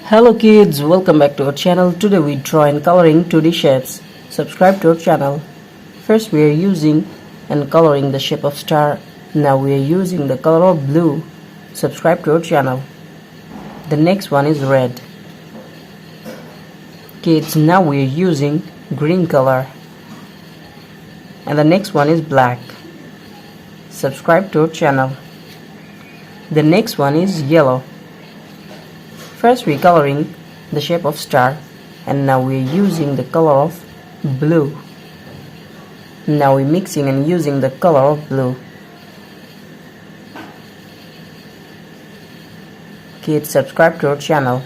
Hello kids, welcome back to our channel. Today we draw and coloring 2D shapes. Subscribe to our channel. First we are using and coloring the shape of star. Now we are using the color of blue. Subscribe to our channel. The next one is red. Kids, now we are using green color. And the next one is black. Subscribe to our channel. The next one is yellow. First we are coloring the shape of star, and now we are using the color of blue. Now we are mixing and using the color of blue. Kids, subscribe to our channel.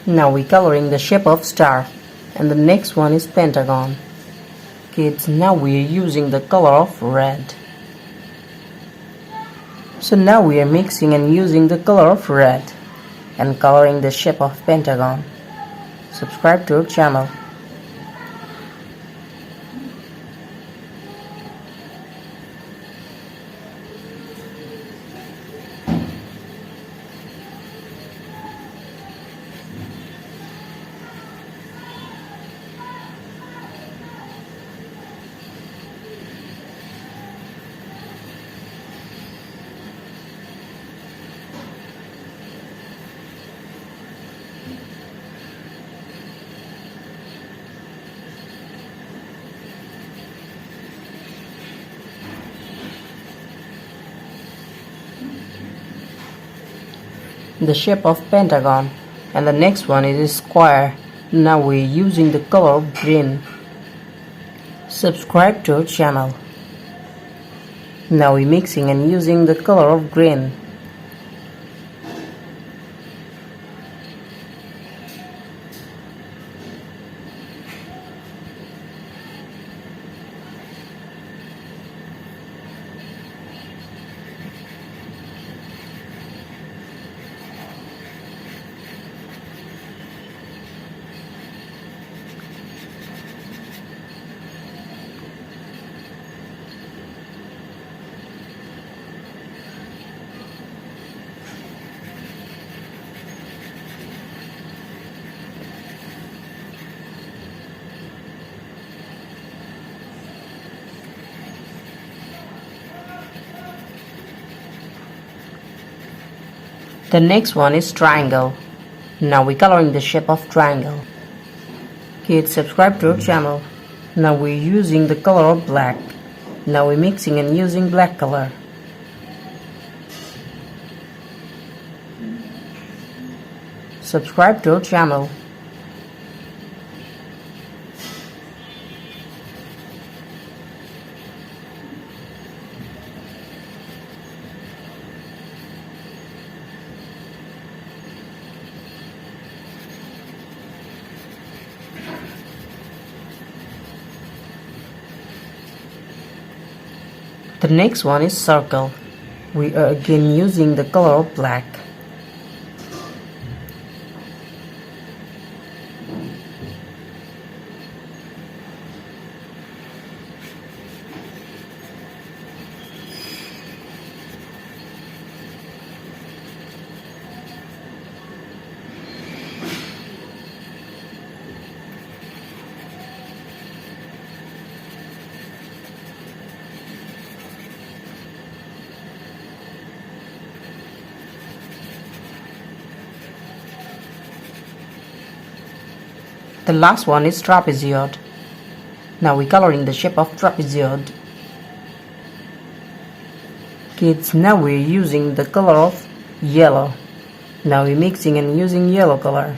Now we are coloring the shape of star, and the next one is pentagon. Kids, now we are using the color of red. So now we are mixing and using the color of red and coloring the shape of pentagon. Subscribe to our channel. The shape of pentagon, and the next one is a square. Now we are using the color of green. Subscribe to our channel. Now we are mixing and using the color of green. The next one is triangle. Now we're coloring the shape of triangle. Kids, subscribe to our channel. Now we're using the color of black. Now we're mixing and using black color. Subscribe to our channel. The next one is circle. We are again using the color of black. The last one is trapezoid. Now we're coloring the shape of trapezoid. Kids, now we're using the color of yellow. Now we're mixing and using yellow color.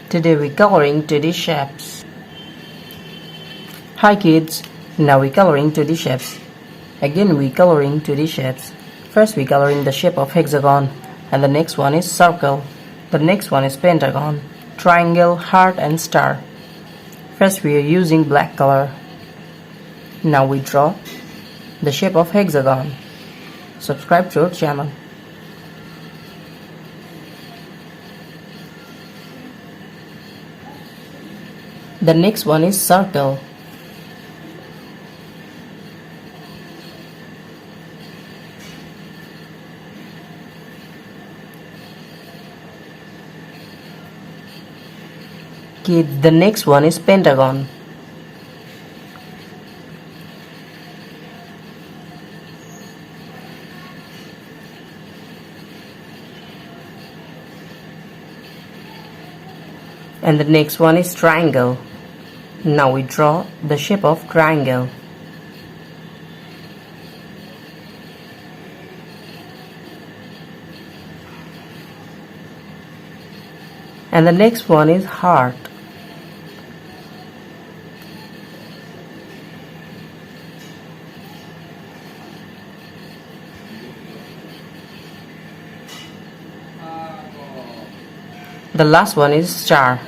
Today we're coloring 2D shapes. Hi kids, now we're coloring 2D shapes. Again we're coloring 2D shapes. First we're coloring the shape of hexagon, and the next one is circle. The next one is pentagon, triangle, heart and star. First we are using black color. Now we draw the shape of hexagon. Subscribe to our channel. The next one is circle. Kids, the next one is pentagon. And the next one is triangle. Now we draw the shape of triangle. And the next one is heart. The last one is star.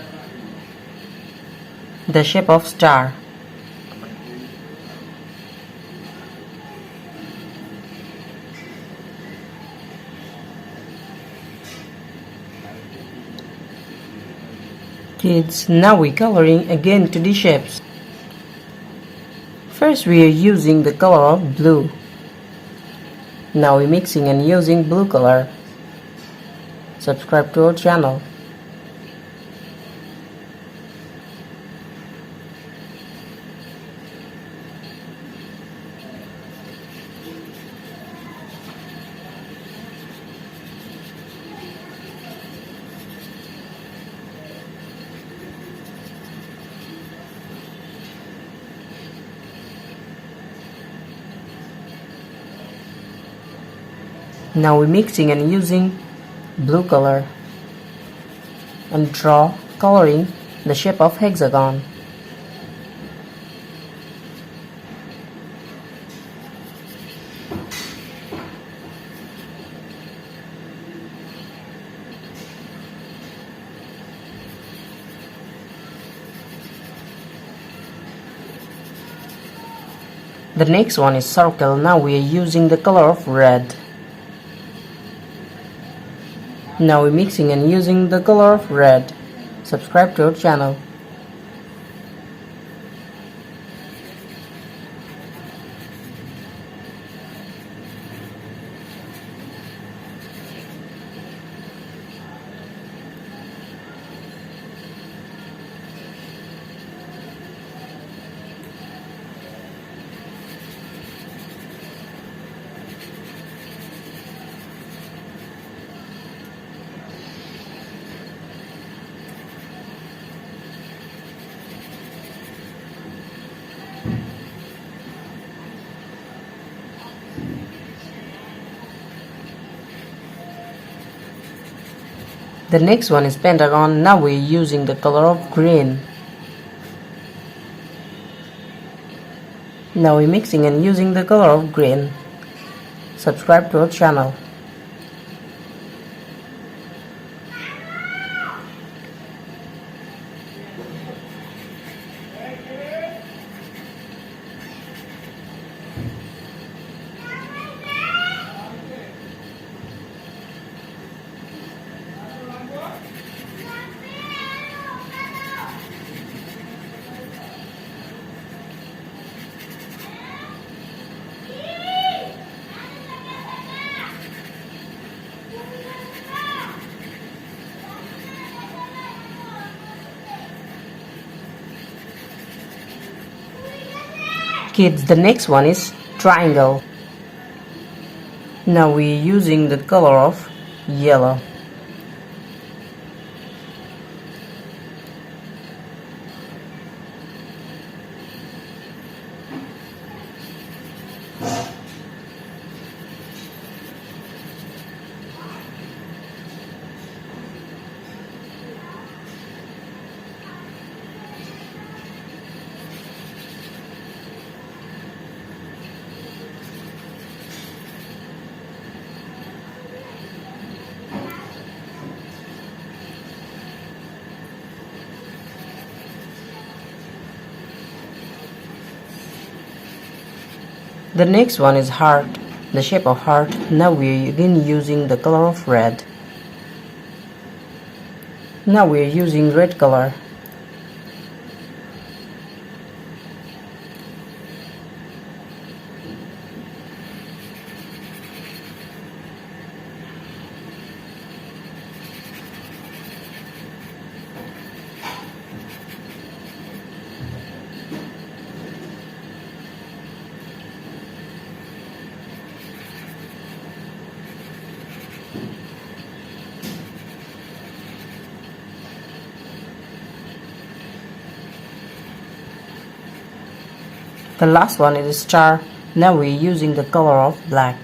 The shape of star. Kids, now we're coloring again 2D shapes. First we are using the color of blue. Now we're mixing and using blue color. Subscribe to our channel. Now we're mixing and using blue color and draw coloring the shape of hexagon. The next one is circle. Now we are using the color of red. Now we're mixing and using the color of red. Subscribe to our channel. The next one is pentagon. Now we're using the color of green. Now we're mixing and using the color of green. Subscribe to our channel. Kids, the next one is triangle. Now we're using the color of yellow. The next one is heart, the shape of heart. Now we are again using the color of red. Now we are using red color. The last one is a star. Now we are using the color of black.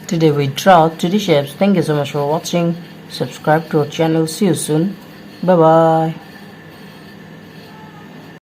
Today we draw 2D shapes. Thank you so much for watching. Subscribe to our channel. See you soon. Bye bye.